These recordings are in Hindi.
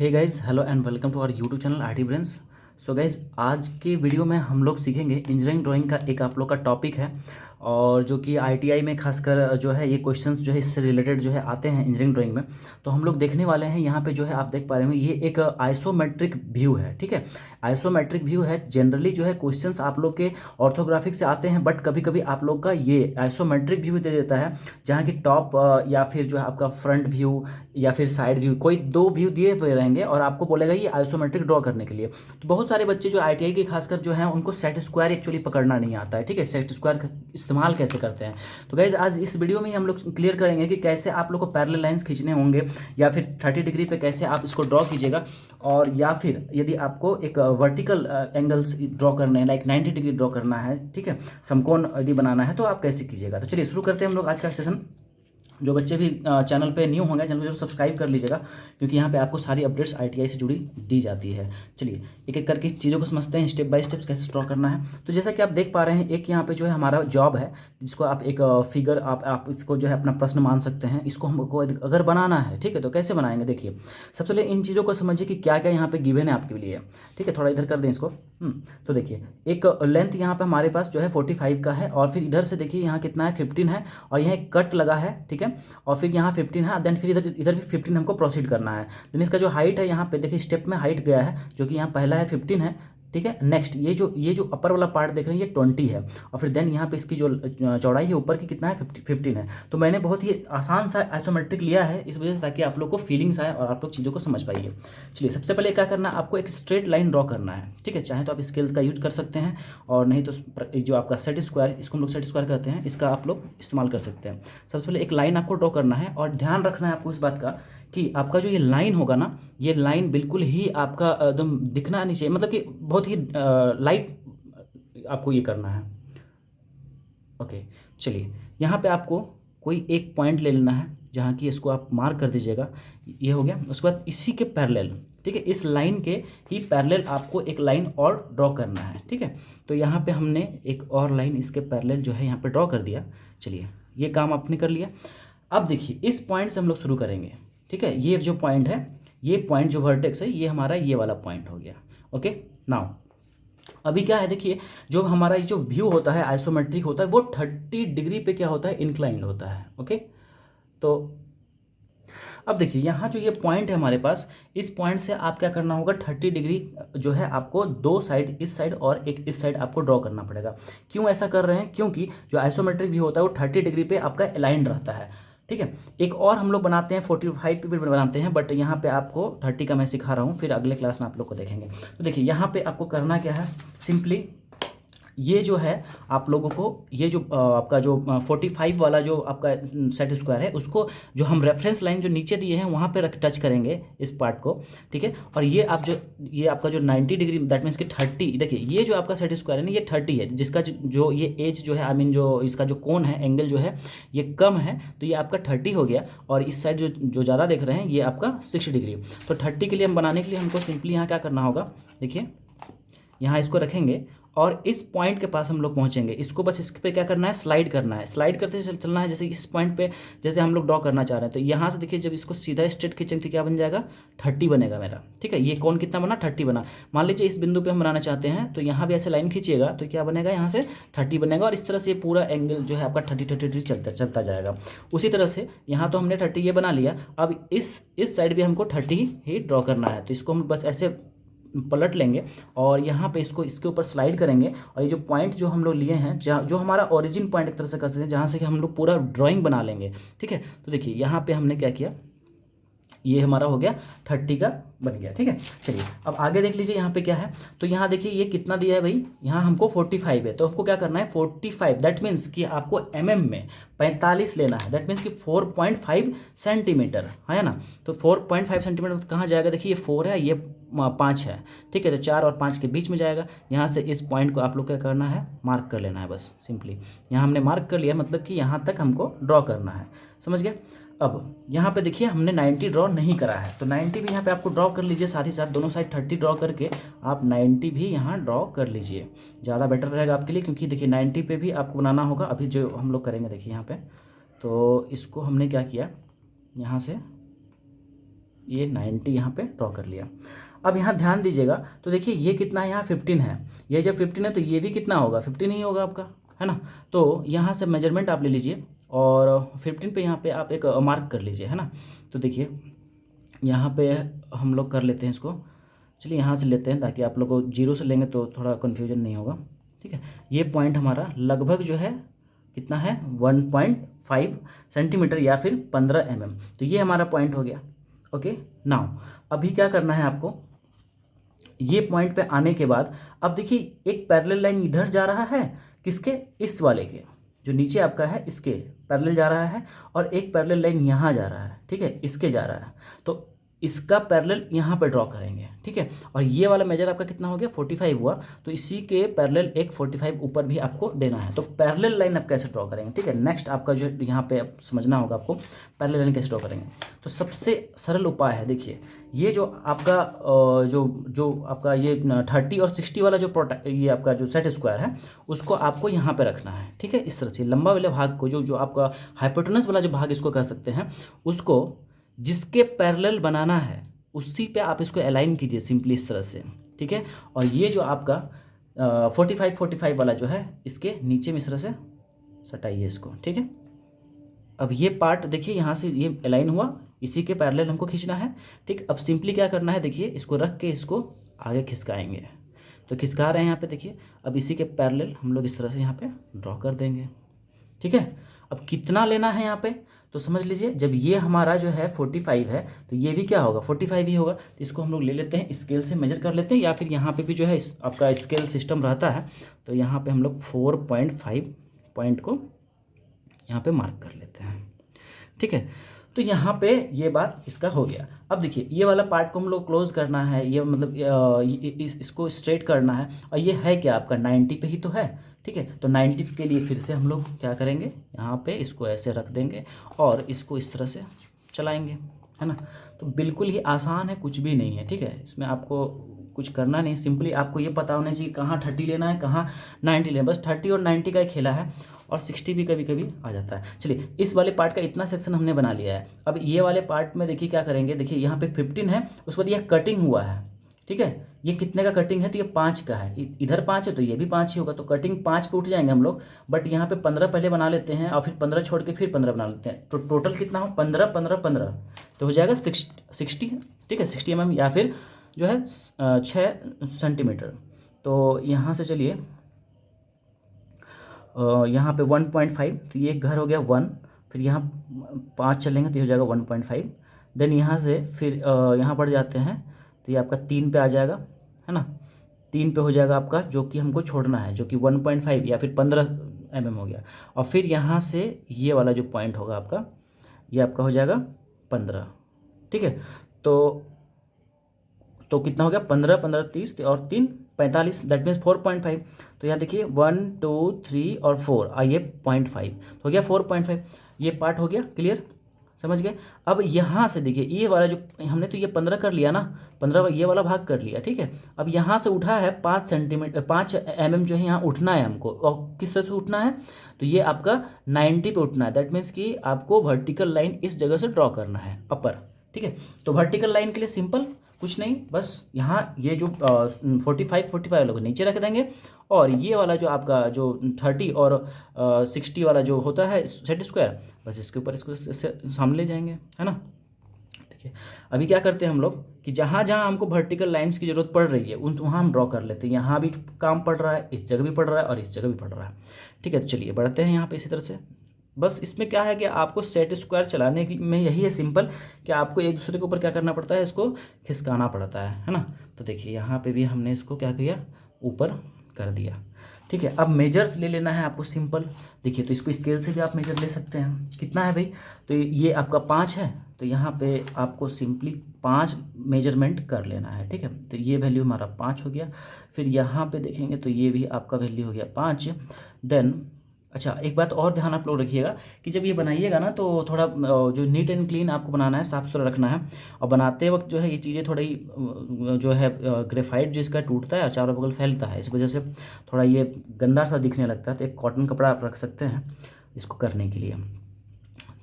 Hey guys, hello and welcome to our YouTube channel RT brains. So guys, आज के वीडियो में हम लोग सीखेंगे इंजीनियरिंग ड्राइंग का एक आप लोग का टॉपिक है, और जो कि आईटीआई में खासकर जो है ये क्वेश्चंस जो है इससे रिलेटेड जो है आते हैं इंजीनियरिंग ड्राइंग में। तो हम लोग देखने वाले हैं यहाँ पे जो है आप देख पा रहे होंगे ये एक आइसोमेट्रिक व्यू है। ठीक है, आइसोमेट्रिक व्यू है। जनरली जो है क्वेश्चंस आप लोग के ऑर्थोग्राफिक से आते हैं, बट कभी कभी आप लोग का ये आइसोमेट्रिक व्यू दे देता है, जहाँ की टॉप या फिर जो है आपका फ्रंट व्यू या फिर साइड व्यू, कोई दो व्यू दिए हुए रहेंगे और आपको बोलेगा ये आइसोमेट्रिक ड्रॉ करने के लिए। तो बहुत सारे बच्चे जो आईटीआई के खासकर जो हैं उनको सेट स्क्वायर एक्चुअली पकड़ना नहीं आता है। ठीक है, सेट स्क्वायर का इस्तेमाल कैसे करते हैं, तो गाइज आज इस वीडियो में हम लोग क्लियर करेंगे कि कैसे आप लोग को पैरेलल लाइंस खींचने होंगे, या फिर 30 डिग्री पे कैसे आप इसको ड्रॉ कीजिएगा, और या फिर यदि आपको एक वर्टिकल एंगल्स ड्रॉ करने हैं, लाइक 90 डिग्री ड्रॉ करना है, ठीक है, समकोण यदि बनाना है, तो आप कैसे कीजिएगा। तो चलिए शुरू करते हैं हम लोग आज का सेशन। जो बच्चे भी चैनल पे न्यू होंगे, चैनल को जरूर सब्सक्राइब कर लीजिएगा, क्योंकि यहाँ पे आपको सारी अपडेट्स आईटीआई से जुड़ी दी जाती है। चलिए एक एक करके चीज़ों को समझते हैं, स्टेप बाय स्टेप कैसे ड्रॉ करना है। तो जैसा कि आप देख पा रहे हैं, एक यहाँ पे जो है हमारा जॉब है, जिसको आप एक फिगर आप इसको जो है अपना प्रश्न मान सकते हैं। इसको हमको अगर बनाना है, ठीक है, तो कैसे बनाएंगे। देखिए सबसे पहले इन चीज़ों को समझिए कि क्या क्या यहाँ पे गिवन है आपके लिए। ठीक है, थोड़ा इधर कर दें इसको। तो देखिए एक लेंथ यहाँ पे हमारे पास जो है 45 का है, और फिर इधर से देखिए यहाँ कितना है 15 है, और यहाँ एक कट लगा है, ठीक है, और फिर यहाँ 15 है, देन फिर इधर इधर भी 15 हमको प्रोसीड करना है। देन इसका जो हाइट है यहाँ पे देखिए स्टेप में हाइट गया है, जो कि यहाँ पहला है 15 है, ठीक है। नेक्स्ट ये जो अपर वाला पार्ट देख रहे हैं ये 20 है, और फिर देन यहाँ पे इसकी जो चौड़ाई है ऊपर की कितना है 15 है। तो मैंने बहुत ही आसान सा आइसोमेट्रिक लिया है इस वजह से, ताकि आप लोग को फीलिंग्स आए और आप लोग चीज़ों को समझ पाइए। चलिए सबसे पहले क्या करना है, आपको एक स्ट्रेट लाइन ड्रॉ करना है। ठीक है, चाहे तो आप स्केल्स का यूज कर सकते हैं, और नहीं तो जो आपका सेट स्क्वायर, इसको हम लोग सेट स्क्वायर कहते हैं, इसका आप लोग इस्तेमाल कर सकते हैं। सबसे पहले एक लाइन आपको ड्रॉ करना है, और ध्यान रखना है आपको इस बात का कि आपका जो ये लाइन होगा ना, ये लाइन बिल्कुल ही आपका एकदम दिखना नहीं चाहिए, मतलब कि बहुत ही लाइट आपको ये करना है। ओके, चलिए यहाँ पे आपको कोई एक पॉइंट ले लेना है, जहाँ की इसको आप मार्क कर दीजिएगा। ये हो गया। उसके बाद इसी के पैरेलल, ठीक है, इस लाइन के ही पैरेलल आपको एक लाइन और ड्रॉ करना है। ठीक है, तो यहाँ पे हमने एक और लाइन इसके पैरेलल जो है यहाँ पे ड्रॉ कर दिया। चलिए ये काम आपने कर लिया। अब देखिए इस पॉइंट से हम लोग शुरू करेंगे। ठीक है, ये जो पॉइंट है, ये पॉइंट जो वर्टेक्स है, ये हमारा ये वाला पॉइंट हो गया। ओके, नाउ अभी क्या है, देखिए जो हमारा ये जो व्यू होता है आइसोमेट्रिक होता है, वो 30 डिग्री पे क्या होता है, इंक्लाइंड होता है। ओके, तो अब देखिए यहाँ जो ये पॉइंट है हमारे पास, इस पॉइंट से आप क्या करना होगा, 30 डिग्री जो है आपको दो साइड, इस साइड और एक इस साइड आपको ड्रॉ करना पड़ेगा। क्यों ऐसा कर रहे हैं, क्योंकि जो आइसोमेट्रिक व्यू होता है वो 30 डिग्री पे आपका अलाइंड रहता है। ठीक है, एक और हम लोग बनाते हैं 45 पे भी बनाते हैं, बट यहाँ पे आपको 30 का मैं सिखा रहा हूँ, फिर अगले क्लास में आप लोग को देखेंगे। तो देखिए यहाँ पे आपको करना क्या है, सिंपली ये जो है आप लोगों को ये जो आपका जो 45 वाला जो आपका सेट स्क्वायर है, उसको जो हम रेफरेंस लाइन जो नीचे दिए हैं वहाँ पे रख टच करेंगे इस पार्ट को। ठीक है, और ये आप जो ये आपका जो 90 डिग्री, दैट मीन्स कि 30, देखिए ये जो आपका सेट स्क्वायर है ना, ये 30 है, जिसका जो ये एज जो है, आई मीन जो इसका जो कोण है, एंगल जो है ये कम है, तो ये आपका 30 हो गया। और इस साइड जो ज़्यादा देख रहे हैं ये आपका 60 डिग्री। तो 30 के लिए हम बनाने के लिए हमको सिंपली यहाँ क्या करना होगा, देखिए यहाँ इसको रखेंगे, और इस पॉइंट के पास हम लोग पहुंचेंगे। इसको बस इस पे क्या करना है, स्लाइड करना है, स्लाइड करते चलना है। जैसे इस पॉइंट पे जैसे हम लोग ड्रॉ करना चाह रहे हैं, तो यहाँ से देखिए जब इसको सीधा स्ट्रेट खींचेंगे तो क्या बन जाएगा, 30 बनेगा मेरा। ठीक है, ये कौन कितना बना, 30 बना। मान लीजिए इस बिंदु पे हम बनाना चाहते हैं, तो यहाँ भी ऐसे लाइन खींचिएगा तो क्या बनेगा, यहाँ से 30 बनेगा, और इस तरह से पूरा एंगल जो है आपका 30 चलता जाएगा। उसी तरह से यहाँ तो हमने 30 ये बना लिया। अब इस साइड भी हमको 30 ही ड्रॉ करना है, तो इसको हम बस ऐसे पलट लेंगे, और यहाँ पे इसको इसके ऊपर स्लाइड करेंगे, और ये जो पॉइंट जो हम लोग लिए हैं, जो हमारा ओरिजिन पॉइंट एक तरह से कर सकते हैं, जहाँ से कि हम लोग पूरा ड्राइंग बना लेंगे। ठीक है, तो देखिए यहाँ पे हमने क्या किया, ये हमारा हो गया 30 का बन गया। ठीक है, चलिए अब आगे देख लीजिए यहाँ पे क्या है। तो यहाँ देखिए ये कितना दिया है भाई, यहाँ हमको 45 है, तो हमको क्या करना है 45, दैट मीन्स कि आपको mm में 45 लेना है, दैट मीन्स कि 4.5 सेंटीमीटर है ना। तो 4.5 सेंटीमीटर कहाँ जाएगा, देखिए ये 4 है, ये 5 है। ठीक है, तो 4 और 5 के बीच में जाएगा। यहाँ से इस पॉइंट को आप लोग क्या करना है, मार्क कर लेना है बस सिंपली। यहाँ हमने मार्क कर लिया, मतलब कि यहाँ तक हमको ड्रॉ करना है, समझ गया। अब यहाँ पे देखिए हमने 90 ड्रॉ नहीं करा है, तो 90 भी यहाँ पे आपको ड्रॉ कर लीजिए, साथ ही साथ दोनों साइड 30 ड्रॉ करके आप 90 भी यहाँ ड्रॉ कर लीजिए, ज़्यादा बेटर रहेगा आपके लिए, क्योंकि देखिए 90 पे भी आपको बनाना होगा। अभी जो हम लोग करेंगे देखिए यहाँ पे, तो इसको हमने क्या किया, यहाँ से ये 90 यहाँ पे ड्रॉ कर लिया। अब यहाँ ध्यान दीजिएगा तो देखिए ये कितना है, यहाँ 15 है, ये जब 15 है तो ये भी कितना होगा, 15 ही होगा आपका, है ना। तो यहाँ से मेजरमेंट आप ले लीजिए और 15 पे यहाँ पे आप एक मार्क कर लीजिए, है ना। तो देखिए यहाँ पे हम लोग कर लेते हैं इसको, चलिए यहाँ से लेते हैं ताकि आप लोग को जीरो से लेंगे तो थोड़ा कन्फ्यूजन नहीं होगा, ठीक है। ये पॉइंट हमारा लगभग जो है कितना है, 1.5 सेंटीमीटर या फिर 15 mm। तो ये हमारा पॉइंट हो गया। ओके, नाउ अभी क्या करना है आपको, ये पॉइंट पे आने के बाद अब देखिए एक पैरेलल लाइन इधर जा रहा है, किसके, इस वाले के, जो नीचे आपका है इसके पैरेलल जा रहा है, और एक पैरेलल लाइन यहाँ जा रहा है, ठीक है, इसके जा रहा है। तो इसका पैरेलल यहाँ पे ड्रॉ करेंगे, ठीक है। और ये वाला मेजर आपका कितना हो गया, 45 हुआ, तो इसी के पैरेलल एक 45 ऊपर भी आपको देना है। तो पैरेलल लाइन आप कैसे ड्रॉ करेंगे, ठीक है। नेक्स्ट आपका जो यहाँ पे समझना होगा आपको पैरेलल लाइन कैसे ड्रॉ करेंगे। तो सबसे सरल उपाय है, देखिए ये जो आपका जो आपका ये 30 और 60 वाला जो ये आपका जो सेट स्क्वायर है उसको आपको यहाँ पे रखना है, ठीक है। इस तरह से लंबा वाले भाग को जो आपका हाइपोटेनस वाला जो भाग इसको कह सकते हैं, उसको जिसके पैरेलल बनाना है उसी पे आप इसको अलाइन कीजिए सिंपली इस तरह से, ठीक है। और ये जो आपका 45 वाला जो है इसके नीचे में इस तरह से सटाइए इसको, ठीक है। अब ये पार्ट देखिए यहाँ से ये अलाइन हुआ, इसी के पैरेलल हमको खींचना है, ठीक। अब सिंपली क्या करना है, देखिए इसको रख के इसको आगे खिसकाएंगे, तो खिसका रहे हैं यहाँ पे देखिए। अब इसी के पैरेलल हम लोग इस तरह से यहाँ पे ड्रॉ कर देंगे, ठीक है। अब कितना लेना है यहाँ पे, तो समझ लीजिए जब ये हमारा जो है 45 है तो ये भी क्या होगा, 45 ही होगा। तो इसको हम लोग ले लेते हैं, स्केल से मेजर कर लेते हैं, या फिर यहाँ पे भी जो है आपका स्केल सिस्टम रहता है, तो यहाँ पे हम लोग 4.5 पॉइंट को यहाँ पे मार्क कर लेते हैं, ठीक है। तो यहाँ पे ये बात इसका हो गया। अब देखिए ये वाला पार्ट को हम लोग क्लोज करना है, ये मतलब इसको स्ट्रेट करना है, और ये है क्या आपका 90 पे ही तो है, ठीक है। तो 90 के लिए फिर से हम लोग क्या करेंगे, यहाँ पे इसको ऐसे रख देंगे और इसको इस तरह से चलाएंगे, है ना। तो बिल्कुल ही आसान है, कुछ भी नहीं है, ठीक है। इसमें आपको कुछ करना नहीं, सिंपली आपको ये पता होना चाहिए कहाँ 30 लेना है, कहाँ 90 लेना है। बस 30 और 90 का ही खेला है, और 60 भी कभी कभी आ जाता है। चलिए इस वाले पार्ट का इतना सेक्शन हमने बना लिया है। अब ये वाले पार्ट में देखिए क्या करेंगे, देखिए यहाँ पे 15 है, उसके बाद यह कटिंग हुआ है, ठीक है। ये कितने का कटिंग है, तो ये 5 का है, इधर 5 है तो ये भी 5 ही होगा, तो कटिंग 5 पे उठ जाएंगे हम लोग। बट यहाँ पे 15 पहले बना लेते हैं, और फिर 15 छोड़ के फिर 15 बना लेते हैं, तो टोटल कितना हो, 15 15 15, तो हो जाएगा 60, ठीक है, 60 mm, या फिर जो है 6 सेंटीमीटर। तो यहाँ से चलिए यहाँ पे 1.5, तो ये घर हो गया 1, फिर यहाँ 5 चलेंगे तो ये हो जाएगा 1.5। देन यहाँ से फिर यहाँ बढ़ जाते हैं तो ये आपका 3 पे आ जाएगा, है ना। 3 पे हो जाएगा आपका जो कि हमको छोड़ना है, जो कि 1.5 या फिर 15 mm हो गया। और फिर यहाँ से ये वाला जो पॉइंट होगा आपका, ये आपका हो जाएगा 15, ठीक है। तो कितना हो गया, 15 15 30 और 3 45, दैट मीन्स 4.5। तो यहाँ देखिए 1 2 3 और 4, ये 0.5 तो हो गया 4.5। ये पार्ट हो गया क्लियर, समझ गए। अब यहाँ से देखिए ये वाला जो हमने तो ये 15 कर लिया ना, 15 ये वाला भाग कर लिया, ठीक है। अब यहाँ से उठा है 5 सेंटीमीटर, 5 mm जो है यहाँ उठना है हमको, और किस तरह से उठना है, तो ये आपका 90 पे उठना है। दैट मीन्स कि आपको वर्टिकल लाइन इस जगह से ड्रॉ करना है अपर, ठीक है। तो वर्टिकल लाइन के लिए सिंपल कुछ नहीं, बस यहाँ ये जो 45 लोग नीचे रख देंगे, और ये वाला जो आपका जो 30 और 60 वाला जो होता है सेट स्क्वायर, बस इसके ऊपर इसको सामने ले जाएंगे, है ना। देखिए अभी क्या करते हैं हम लोग कि जहाँ जहाँ हमको वर्टिकल लाइंस की ज़रूरत पड़ रही है वहाँ हम ड्रॉ कर लेते हैं। यहाँ भी काम पड़ रहा है, इस जगह भी पड़ रहा है, और इस जगह भी पड़ रहा है, ठीक है। तो चलिए बढ़ते हैं यहाँ पे इसी तरह से। बस इसमें क्या है कि आपको सेट स्क्वायर चलाने में यही है सिंपल, कि आपको एक दूसरे के ऊपर क्या करना पड़ता है, इसको खिसकाना पड़ता है ना। तो देखिए यहाँ पे भी हमने इसको क्या किया, ऊपर कर दिया, ठीक है। अब मेजर्स ले लेना है आपको सिंपल, देखिए तो इसको स्केल से भी आप मेजर ले सकते हैं। कितना है भाई, तो ये आपका 5 है, तो यहाँ पे आपको सिंपली 5 मेजरमेंट कर लेना है, ठीक है। तो ये वैल्यू हमारा 5 हो गया। फिर यहाँ पे देखेंगे तो ये भी आपका वैल्यू हो गया 5। देन अच्छा एक बात और ध्यान आप लोग रखिएगा कि जब ये बनाइएगा ना तो थोड़ा जो नीट एंड क्लीन आपको बनाना है, साफ़ सुथरा रखना है। और बनाते वक्त जो है ये चीज़ें थोड़ी जो है ग्रेफाइट जो इसका टूटता है और चारों बगल फैलता है, इस वजह से थोड़ा ये गंदा सा दिखने लगता है। तो एक कॉटन कपड़ा आप रख सकते हैं इसको करने के लिए।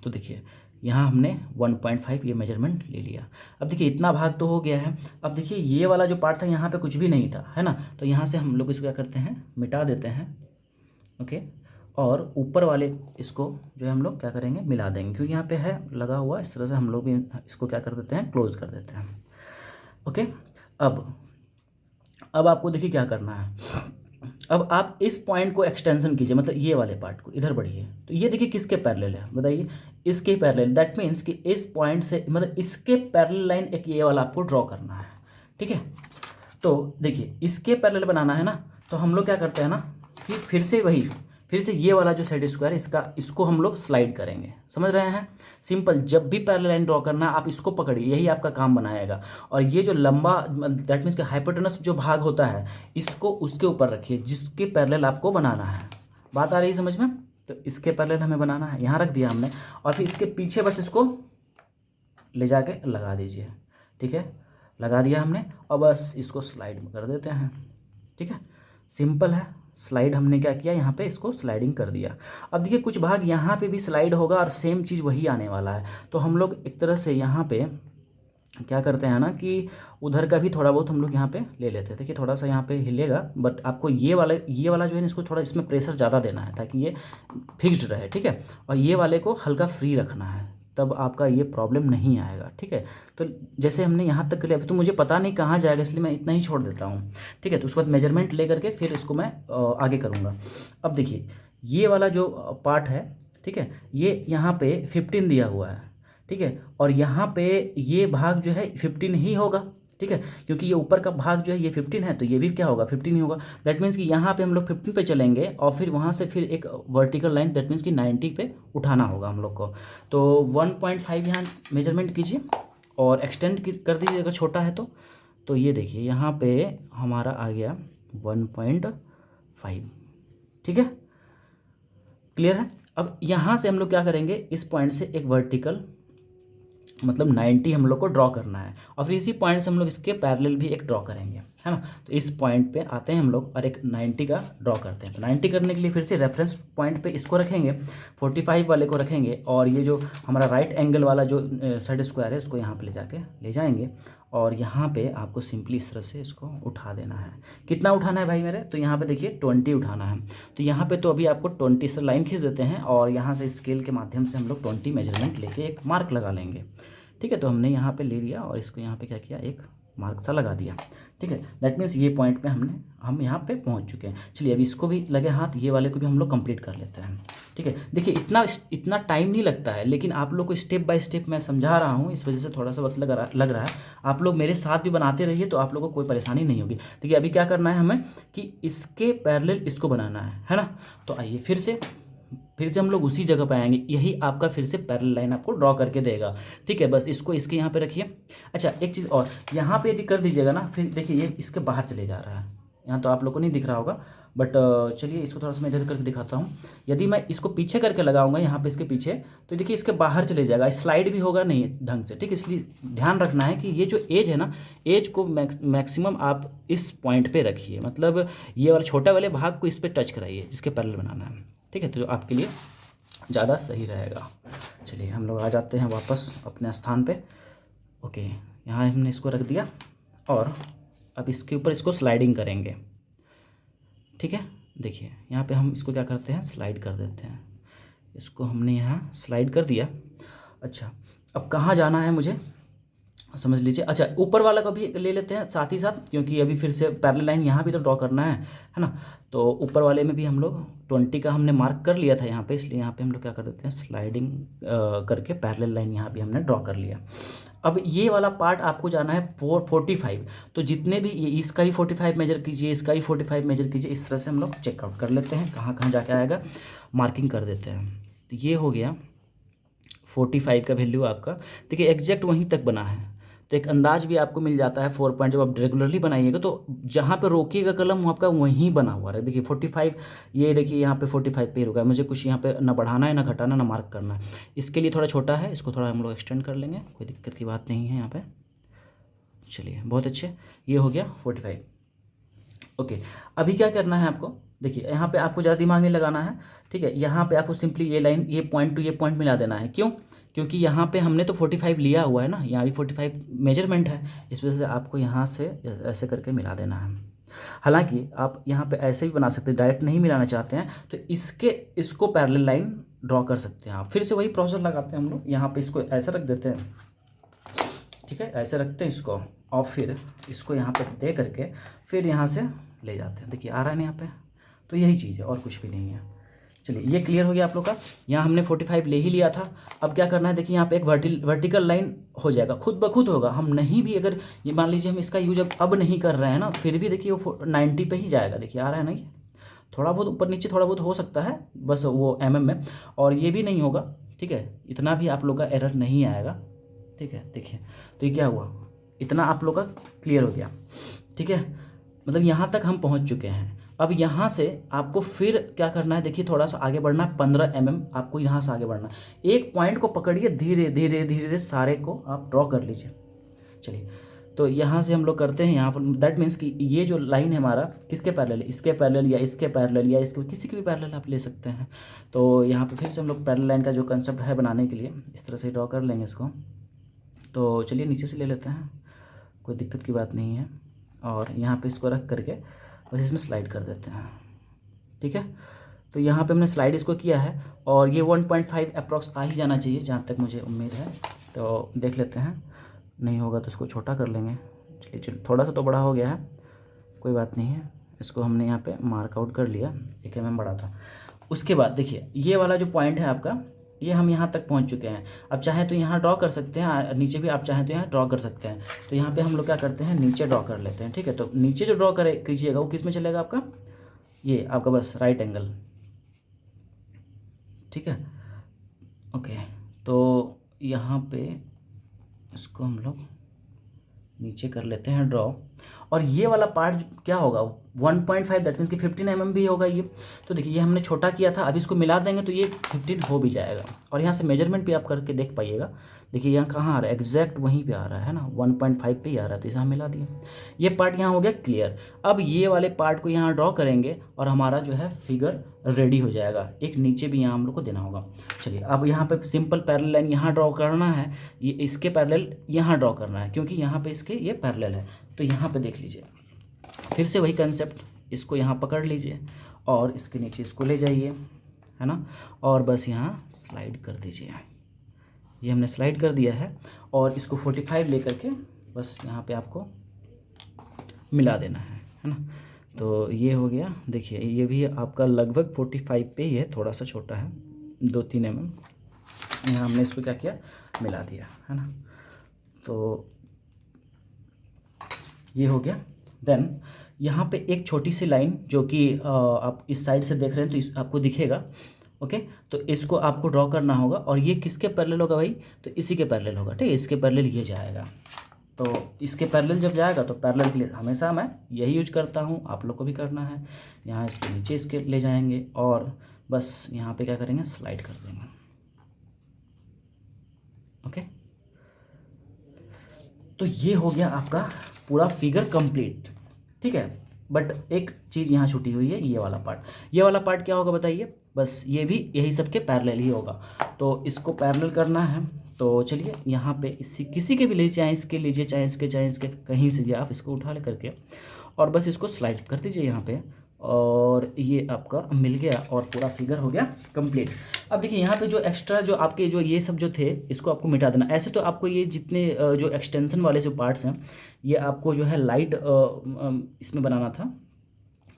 तो देखिए यहाँ हमने 1.5 ये मेजरमेंट ले लिया। अब देखिए इतना भाग तो हो गया है। अब देखिए ये वाला जो पार्ट था यहाँ पे कुछ भी नहीं था, है ना, तो यहाँ से हम लोग इसको क्या करते हैं, मिटा देते हैं। ओके, और ऊपर वाले इसको जो है हम लोग क्या करेंगे, मिला देंगे, क्योंकि यहाँ पे है लगा हुआ, इस तरह से हम लोग भी इसको क्या कर देते हैं, क्लोज कर देते हैं। ओके, अब आपको देखिए क्या करना है। अब आप इस पॉइंट को एक्सटेंशन कीजिए, मतलब ये वाले पार्ट को इधर बढ़िए, तो ये देखिए किसके पैरेलल है बताइए, इसके पैरेलल। दैट मीन्स कि इस पॉइंट से मतलब इसके पैरेलल लाइन एक ये वाला आपको ड्रॉ करना है। ठीक है, तो देखिए इसके पैरेलल बनाना है ना, तो हम लोग क्या करते हैं ना कि फिर से ये वाला जो सेट स्क्वायर इसको हम लोग स्लाइड करेंगे। समझ रहे हैं, सिंपल। जब भी पैरेलल लाइन ड्रॉ करना है आप इसको पकड़िए, यही आपका काम बनाएगा। और ये जो लंबा, दैट मीन्स कि हाइपोटेनस जो भाग होता है, इसको उसके ऊपर रखिए जिसके पैरेलल आपको बनाना है। बात आ रही है समझ में? तो इसके पैरेलल हमें बनाना है, यहाँ रख दिया हमने, और फिर इसके पीछे बस इसको ले जाके लगा दीजिए। ठीक है, लगा दिया हमने, और बस इसको स्लाइड कर देते हैं। ठीक है, सिंपल है। स्लाइड हमने क्या किया, यहाँ पे इसको स्लाइडिंग कर दिया। अब देखिए कुछ भाग यहाँ पे भी स्लाइड होगा और सेम चीज़ वही आने वाला है। तो हम लोग एक तरह से यहाँ पे क्या करते हैं ना कि उधर का भी थोड़ा बहुत हम लोग यहाँ पे ले लेते हैं। देखिए थोड़ा सा यहाँ पे हिलेगा, बट आपको ये वाला जो है ना, इसको थोड़ा इसमें प्रेशर ज़्यादा देना है ताकि ये फिक्स्ड रहे। ठीक है, और ये वाले को हल्का फ्री रखना है, तब आपका ये प्रॉब्लम नहीं आएगा। ठीक है, तो जैसे हमने यहाँ तक कर लिया, अभी तो मुझे पता नहीं कहाँ जाएगा, इसलिए मैं इतना ही छोड़ देता हूँ। ठीक है, तो उसके बाद मेजरमेंट ले करके फिर इसको मैं आगे करूँगा। अब देखिए ये वाला जो पार्ट है, ठीक है, ये यहाँ पे 15 दिया हुआ है। ठीक है, और यहाँ पे ये भाग जो है 15 ही होगा। ठीक है, क्योंकि ये ऊपर का भाग जो है ये 15 है, तो ये भी क्या होगा, 15 ही होगा। दैट मीन्स कि यहाँ पे हम लोग 15 पे चलेंगे, और फिर वहाँ से फिर एक वर्टिकल लाइन, दैट मीन्स कि 90 पे उठाना होगा हम लोग को। तो 1.5 यहाँ मेजरमेंट कीजिए और एक्सटेंड कर दीजिए अगर छोटा है तो ये देखिए यहाँ पे हमारा आ गया 1.5। ठीक है, क्लियर है। अब यहाँ से हम लोग क्या करेंगे, इस पॉइंट से एक वर्टिकल मतलब 90 हम लोग को ड्रॉ करना है, और फिर इसी पॉइंट से हम लोग इसके पैरेलल भी एक ड्रॉ करेंगे, है ना। तो इस पॉइंट पे आते हैं हम लोग और एक 90 का ड्रॉ करते हैं। तो 90 करने के लिए फिर से रेफरेंस पॉइंट पे इसको रखेंगे, 45 वाले को रखेंगे, और ये जो हमारा राइट एंगल वाला जो सेट स्क्वायर है उसको यहाँ पे ले जाएंगे, और यहाँ पे आपको सिंपली इस तरह से इसको उठा देना है। कितना उठाना है भाई मेरे, तो यहाँ पे देखिए 20 उठाना है। तो यहाँ पे तो अभी आपको 20 से लाइन खींच देते हैं, और यहाँ से स्केल के माध्यम से हम लोग 20 मेजरमेंट लेके एक मार्क लगा लेंगे। ठीक है, तो हमने यहाँ पे ले लिया और इसको यहाँ पे क्या किया, एक मार्क सा लगा दिया। ठीक है, दैट मीन्स ये पॉइंट पे हम यहाँ पे पहुँच चुके हैं। चलिए अभी इसको भी लगे हाथ, ये वाले को भी हम लोग कंप्लीट कर लेते हैं। ठीक है, देखिए इतना टाइम नहीं लगता है, लेकिन आप लोग को स्टेप बाय स्टेप मैं समझा रहा हूँ, इस वजह से थोड़ा सा वक्त लग रहा है। आप लोग मेरे साथ भी बनाते रहिए तो आप लोगों को कोई परेशानी नहीं होगी। देखिए अभी क्या करना है हमें कि इसके पैरेलल इसको बनाना है ना। तो आइए फिर से हम लोग उसी जगह पे आएंगे, यही आपका फिर से पैरेलल लाइन आपको ड्रॉ करके देगा। ठीक है, बस इसको इसके यहाँ पे रखिए। अच्छा एक चीज़ और, यहाँ पे यदि कर दीजिएगा ना, फिर देखिए ये इसके बाहर चले जा रहा है, यहाँ तो आप लोग को नहीं दिख रहा होगा, बट चलिए इसको थोड़ा सा मैं इधर करके दिखाता हूँ। यदि मैं इसको पीछे करके लगाऊंगा यहाँ पे इसके पीछे, तो देखिए इसके बाहर चले जाएगा, स्लाइड भी होगा नहीं ढंग से। ठीक है, इसलिए ध्यान रखना है कि ये जो एज है ना, एज को मैक्सिमम आप इस पॉइंट पे रखिए, मतलब ये वाला छोटा वाले भाग को इस पर टच कराइए जिसके पैरेलल बनाना है। ठीक है, तो आपके लिए ज़्यादा सही रहेगा। चलिए हम लोग आ जाते हैं वापस अपने स्थान पे। ओके, यहाँ हमने इसको रख दिया, और अब इसके ऊपर इसको स्लाइडिंग करेंगे। ठीक है, देखिए यहाँ पे हम इसको क्या करते हैं, स्लाइड कर देते हैं। इसको हमने यहाँ स्लाइड कर दिया। अच्छा अब कहाँ जाना है मुझे समझ लीजिए। अच्छा ऊपर वाला का भी ले लेते हैं साथ ही साथ, क्योंकि अभी फिर से पैरेलल लाइन यहाँ भी तो ड्रॉ करना है ना। तो ऊपर वाले में भी हम लोग 20 का हमने मार्क कर लिया था यहाँ पे, इसलिए यहाँ पे हम लोग क्या कर देते हैं, स्लाइडिंग करके पैरेलल लाइन यहाँ भी हमने ड्रॉ कर लिया। अब ये वाला पार्ट आपको जाना है 445, तो जितने भी इसका ही 45 मेजर कीजिए, इसका ही 45 मेजर कीजिए, इस तरह से हम लोग चेकआउट कर लेते हैं कहाँ कहाँ जाके आएगा, मार्किंग कर देते हैं। तो ये हो गया 45 का वैल्यू आपका, देखिए एग्जैक्ट वहीं तक बना है, तो एक अंदाज भी आपको मिल जाता है 4 पॉइंट। जब आप रेगुलरली बनाइएगा तो जहाँ पे रोकिएगा कलम आपका वहीं बना हुआ है। देखिए 45, ये देखिए यहाँ पे 45 पे ही रुका है, मुझे कुछ यहाँ पे ना बढ़ाना है ना घटाना ना मार्क करना है। इसके लिए थोड़ा छोटा है, इसको थोड़ा हम लोग एक्सटेंड कर लेंगे, कोई दिक्कत की बात नहीं है यहाँ पे। चलिए बहुत अच्छे, ये हो गया 45। ओके, अभी क्या करना है आपको, देखिए यहाँ पे आपको ज़्यादा दिमाग नहीं लगाना है। ठीक है, यहाँ पे आपको सिंपली ये लाइन, ये पॉइंट टू ये पॉइंट मिला देना है। क्यों, क्योंकि यहाँ पे हमने तो 45 लिया हुआ है ना, यहाँ भी 45 मेजरमेंट है, इस वजह से आपको यहाँ से ऐसे करके मिला देना है। हालांकि आप यहाँ पे ऐसे भी बना सकते हैं, डायरेक्ट नहीं मिलाना चाहते हैं तो इसको पैरेलल लाइन ड्रॉ कर सकते हैं आप। फिर से वही प्रोसेस लगाते हैं हम लोग, यहाँ पे इसको ऐसे रख देते हैं, ठीक है, ऐसे रखते हैं इसको, और फिर इसको यहाँ पे दे करके फिर यहाँ से ले जाते हैं। देखिए आ रहा है ना यहाँ पे, तो यही चीज़ है और कुछ भी नहीं है। चलिए ये क्लियर हो गया आप लोग का। यहाँ हमने 45 ले ही लिया था, अब क्या करना है, देखिए यहाँ पे एक वर्टिकल लाइन हो जाएगा, खुद ब खुद होगा। हम नहीं भी अगर ये मान लीजिए हम इसका यूज अब नहीं कर रहे हैं ना, फिर भी देखिए वो 90 पे ही जाएगा। देखिए आ रहा है ना, ये थोड़ा बहुत ऊपर नीचे थोड़ा बहुत हो सकता है बस वो में, और ये भी नहीं होगा, ठीक है, इतना भी आप लोग का एरर नहीं आएगा, ठीक है। देखिए तो ये क्या हुआ, इतना आप लोग का क्लियर हो गया, ठीक है, मतलब यहाँ तक हम पहुँच चुके हैं। अब यहाँ से आपको फिर क्या करना है, देखिए थोड़ा सा आगे बढ़ना है, 15 आपको यहाँ से आगे बढ़ना है। एक पॉइंट को पकड़िए, धीरे धीरे धीरे धीरे सारे को आप ड्रॉ कर लीजिए। चलिए तो यहाँ से हम लोग करते हैं, यहाँ पर दैट मीन्स कि ये जो लाइन है हमारा किसके पैरेलल है, इसके पैरेलल या इसके पैरेलल या इसके किसी के भी पैरेलल आप ले सकते हैं। तो यहाँ पे फिर से हम लोग पैरेलल लाइन का जो कंसेप्ट है बनाने के लिए इस तरह से ड्रॉ कर लेंगे इसको। तो चलिए नीचे से ले लेते हैं, कोई दिक्कत की बात नहीं है, और यहाँ पे इसको रख करके बस इसमें स्लाइड कर देते हैं, ठीक है। तो यहाँ पे हमने स्लाइड इसको किया है, और ये 1.5 अप्रॉक्स आ ही जाना चाहिए जहाँ तक मुझे उम्मीद है। तो देख लेते हैं, नहीं होगा तो इसको छोटा कर लेंगे। चलिए थोड़ा सा तो बड़ा हो गया है, कोई बात नहीं है, इसको हमने यहाँ पे मार्क आउट कर लिया, 1 बड़ा था। उसके बाद देखिए ये वाला जो पॉइंट है आपका, ये हम यहाँ तक पहुँच चुके हैं। अब चाहें तो यहाँ ड्रॉ कर सकते हैं, नीचे भी आप चाहें तो यहाँ ड्रॉ कर सकते हैं। तो यहाँ पे हम लोग क्या करते हैं, नीचे ड्रॉ कर लेते हैं, ठीक है। तो नीचे जो ड्रॉ कीजिएगा वो किस में चलेगा आपका, ये आपका बस राइट एंगल, ठीक है, ओके। तो यहाँ पे इसको हम लोग नीचे कर लेते हैं ड्रॉ, और ये वाला पार्ट क्या होगा 1.5, दैट मीन्स कि 15 भी होगा ये। तो देखिए ये हमने छोटा किया था, अभी इसको मिला देंगे तो ये 15 हो भी जाएगा। और यहाँ से मेजरमेंट भी आप करके देख पाइएगा, देखिए यहाँ कहाँ आ रहा है, एग्जैक्ट वहीं पे आ रहा है ना, 1.5 पे ही आ रहा है, तो इसे हम मिला दिए। ये पार्ट यहाँ हो गया क्लियर। अब ये वाले पार्ट को यहाँ ड्रॉ करेंगे और हमारा जो है फिगर रेडी हो जाएगा। एक नीचे भी यहाँ हम लोग को देना होगा। चलिए अब यहाँ पे सिंपल पैरेलल लाइन यहाँ ड्रॉ करना है, ये इसके पैरेलल यहाँ ड्रॉ करना है, क्योंकि यहाँ पे इसके ये पैरेलल है। तो यहाँ पे देख लीजिए फिर से वही कंसेप्ट, इसको यहाँ पकड़ लीजिए और इसके नीचे इसको ले जाइए, है ना, और बस यहाँ स्लाइड कर दीजिए। ये हमने स्लाइड कर दिया है, और इसको 45 लेकर के बस यहाँ पे आपको मिला देना है ना। तो ये हो गया। देखिए ये भी आपका लगभग 45 पे ही है, थोड़ा सा छोटा है 2-3 यहाँ हमने इसको क्या किया, मिला दिया, है ना। तो ये हो गया। देन यहाँ पे एक छोटी सी लाइन जो कि आप इस साइड से देख रहे हैं तो आपको दिखेगा, ओके। तो इसको आपको ड्रॉ करना होगा, और ये किसके पैरेलल होगा भाई, तो इसी के पैरेलल होगा, ठीक है, इसके पैरेलल ये जाएगा। तो इसके पैरेलल जब जाएगा तो पैरेलल के लिए हमेशा मैं यही यूज करता हूँ, आप लोग को भी करना है। यहाँ इसको नीचे इसके ले जाएंगे और बस यहाँ पे क्या करेंगे, स्लाइड कर देंगे, ओके। तो ये हो गया आपका पूरा फिगर कंप्लीट, ठीक है। बट एक चीज़ यहाँ छुटी हुई है, ये वाला पार्ट। ये वाला पार्ट क्या होगा बताइए, बस ये भी यही सबके पैरेलल ही होगा। तो इसको पैरेलल करना है, तो चलिए यहाँ पे किसी के भी लीजिए, चाहे इसके लीजिए, चाहे इसके कहीं से भी आप इसको उठा ले करके और बस इसको स्लाइड कर दीजिए यहाँ पे, और ये आपका मिल गया और पूरा फिगर हो गया कंप्लीट। अब देखिए यहाँ पे जो एक्स्ट्रा जो आपके जो ये सब जो थे इसको आपको मिटा देना। ऐसे तो आपको ये जितने जो एक्सटेंशन वाले जो पार्ट्स हैं ये आपको जो है लाइट इसमें बनाना था,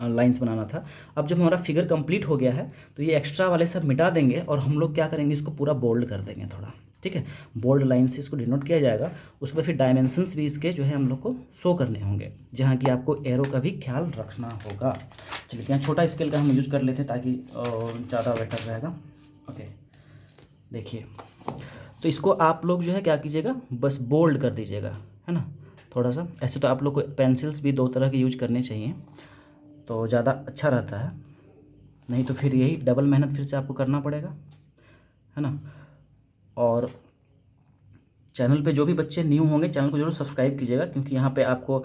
लाइंस बनाना था। अब जब हमारा फिगर कंप्लीट हो गया है तो ये एक्स्ट्रा वाले सब मिटा देंगे और हम लोग क्या करेंगे, इसको पूरा बोल्ड कर देंगे थोड़ा, ठीक है। बोल्ड लाइन से इसको डिनोट किया जाएगा। उसके बाद फिर डायमेंशंस भी इसके जो है हम लोग को शो करने होंगे, जहाँ कि आपको एरो का भी ख्याल रखना होगा। चलिए यहाँ छोटा स्केल का हम यूज़ कर लेते हैं ताकि ज़्यादा बेटर रहेगा, ओके। देखिए तो इसको आप लोग जो है क्या कीजिएगा, बस बोल्ड कर दीजिएगा, है ना, थोड़ा सा। ऐसे तो आप लोग को पेंसिल्स भी 2 तरह के यूज करने चाहिए तो ज़्यादा अच्छा रहता है, नहीं तो फिर यही डबल मेहनत फिर से आपको करना पड़ेगा, है ना। और चैनल पे जो भी बच्चे न्यू होंगे चैनल को जरूर सब्सक्राइब कीजिएगा, क्योंकि यहाँ पे आपको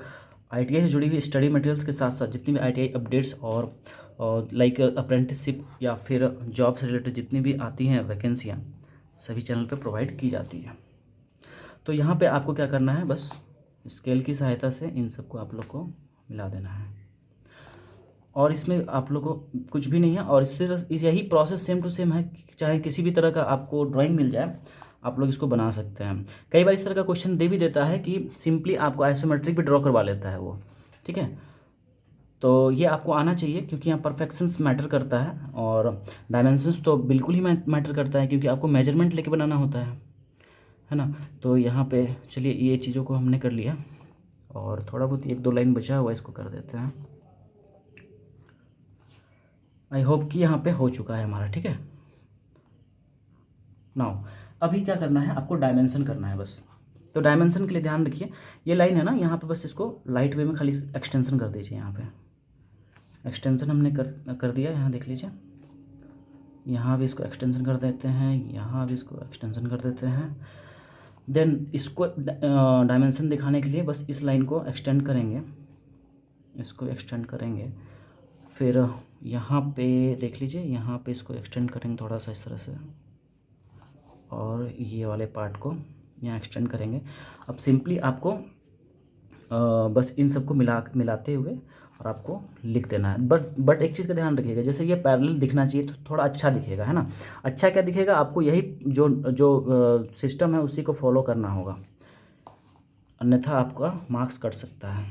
ITI से जुड़ी हुई स्टडी मटेरियल्स के साथ साथ जितनी भी ITI अपडेट्स और लाइक अप्रेंटिसशिप या फिर जॉब से रिलेटेड जितनी भी आती हैं वैकेंसियाँ, सभी चैनल पे प्रोवाइड की जाती है। तो यहाँ पे आपको क्या करना है, बस स्केल की सहायता से इन सबको आप लोग को मिला देना है और इसमें आप लोग को कुछ भी नहीं है। और इससे यही प्रोसेस सेम टू सेम है, चाहे किसी भी तरह का आपको ड्राइंग मिल जाए आप लोग इसको बना सकते हैं। कई बार इस तरह का क्वेश्चन दे भी देता है कि सिंपली आपको आइसोमेट्रिक भी ड्रॉ करवा लेता है वो, ठीक है। तो ये आपको आना चाहिए क्योंकि यहाँ परफेक्शंस मैटर करता है और डायमेंशंस तो बिल्कुल ही मैटर करता है क्योंकि आपको मेजरमेंट लेके बनाना होता है ना। तो यहाँ पे चलिए ये चीज़ों को हमने कर लिया और थोड़ा बहुत 1-2 लाइन बचा हुआ इसको कर देते हैं। आई होप कि यहाँ पे हो चुका है हमारा, ठीक है। नाउ अभी क्या करना है, आपको डायमेंशन करना है बस। तो डायमेंशन के लिए ध्यान रखिए, ये लाइन है ना, यहाँ पे बस इसको लाइट वे में खाली एक्सटेंशन कर दीजिए। यहाँ पे एक्सटेंशन हमने कर दिया, यहाँ देख लीजिए। यहाँ भी इसको एक्सटेंशन कर देते हैं, यहाँ भी इसको एक्सटेंशन कर देते हैं। देन इसको डायमेंशन दिखाने के लिए बस इस लाइन को एक्सटेंड करेंगे, इसको एक्सटेंड करेंगे। फिर यहाँ पे देख लीजिए, यहाँ पे इसको एक्सटेंड करेंगे थोड़ा सा इस तरह से और ये वाले पार्ट को यहाँ एक्सटेंड करेंगे। अब सिंपली आपको बस इन सबको मिलाते हुए और आपको लिख देना है। बट एक चीज़ का ध्यान रखिएगा, जैसे ये पैरेलल दिखना चाहिए तो थोड़ा अच्छा दिखेगा, है ना। अच्छा क्या दिखेगा, आपको यही जो सिस्टम है उसी को फॉलो करना होगा, अन्यथा आपका मार्क्स कट सकता है।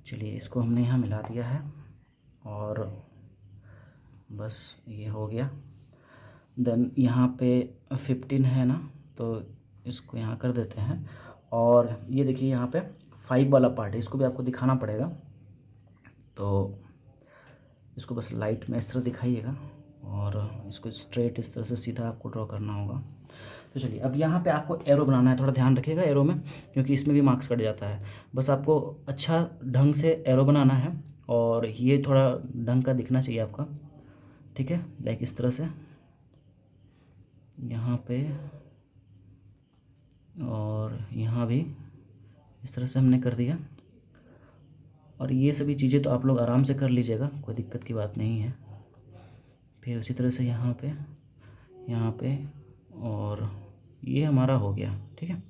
चलिए इसको हमने यहाँ मिला दिया है और बस ये हो गया। देन यहाँ पे 15 है ना, तो इसको यहाँ कर देते हैं। और ये देखिए यहाँ पे 5 वाला पार्ट है, इसको भी आपको दिखाना पड़ेगा। तो इसको बस लाइट में इस तरह दिखाइएगा और इसको स्ट्रेट इस तरह से सीधा आपको ड्रॉ करना होगा। तो चलिए अब यहाँ पे आपको एरो बनाना है, थोड़ा ध्यान रखिएगा एरो में क्योंकि इसमें भी मार्क्स कट जाता है। बस आपको अच्छा ढंग से एरो बनाना है और ये थोड़ा ढंग का दिखना चाहिए आपका, ठीक है। लाइक इस तरह से यहाँ पे और यहाँ भी इस तरह से हमने कर दिया। और ये सभी चीज़ें तो आप लोग आराम से कर लीजिएगा, कोई दिक्कत की बात नहीं है। फिर उसी तरह से यहाँ पे और ये हमारा हो गया, ठीक है।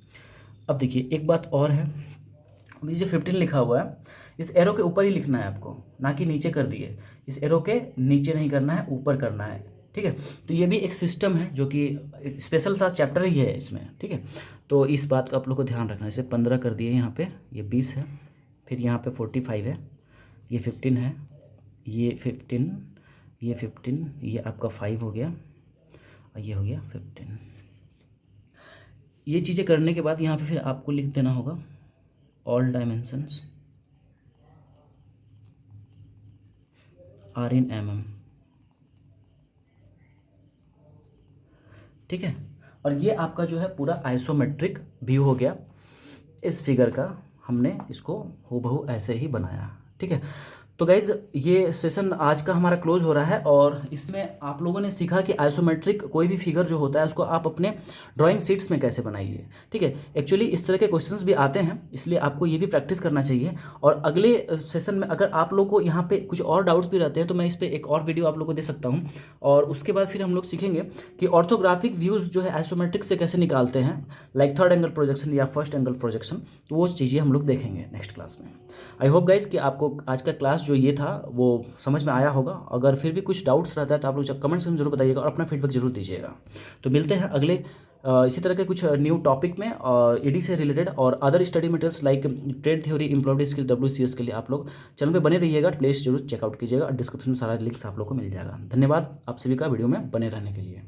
अब देखिए एक बात और है, अभी जो 15 लिखा हुआ है इस एरो के ऊपर ही लिखना है आपको, ना कि नीचे कर दिए। इस एरो के नीचे नहीं करना है, ऊपर करना है, ठीक है। तो ये भी एक सिस्टम है जो कि स्पेशल सा चैप्टर ही है इसमें, ठीक है। तो इस बात का आप लोग को ध्यान रखना है। इसे 15 कर दिए, यहाँ पे ये 20 है, फिर यहाँ पे 45 है, ये 15 है, ये 15, ये 15, ये आपका 5 हो गया और ये हो गया 15। ये चीज़ें करने के बाद यहाँ पे फिर आपको लिख देना होगा all dimensions are in mm, ठीक है। और ये आपका जो है पूरा आइसोमेट्रिक व्यू हो गया। इस फिगर का हमने इसको हूबहू ऐसे ही बनाया, ठीक है। तो गाइज़ ये सेशन आज का हमारा क्लोज हो रहा है और इसमें आप लोगों ने सीखा कि आइसोमेट्रिक कोई भी फिगर जो होता है उसको आप अपने ड्राइंग शीट्स में कैसे बनाइए, ठीक है। एक्चुअली इस तरह के क्वेश्चंस भी आते हैं, इसलिए आपको ये भी प्रैक्टिस करना चाहिए। और अगले सेशन में अगर आप लोग को यहाँ पे कुछ और डाउट्स भी रहते हैं तो मैं इस पर एक और वीडियो आप लोग को दे सकता हूँ। और उसके बाद फिर हम लोग सीखेंगे कि ऑर्थोग्राफिक व्यूज़ जो है आइसोमेट्रिक से कैसे निकालते हैं, लाइक थर्ड एंगल प्रोजेक्शन या फर्स्ट एंगल प्रोजेक्शन। तो वो चीज़ें हम लोग देखेंगे नेक्स्ट क्लास में। आई होप गाइज कि आपको आज का क्लास जो ये था वो समझ में आया होगा। अगर फिर भी कुछ डाउट्स रहता है तो आप लोग कमेंट्स में जरूर बताइएगा और अपना फीडबैक जरूर दीजिएगा। तो मिलते हैं अगले इसी तरह के कुछ न्यू टॉपिक में और ईडी से रिलेटेड और other study materials like trade theory, employed skill, WCS के लिए आप लोग चैनल पे बने रहिएगा। प्लेलिस्ट जरूर चेकआउट कीजिएगा, डिस्क्रिप्शन में सारा लिंक्स आप लोग को मिल जाएगा। धन्यवाद आप सभी का वीडियो में बने रहने के लिए।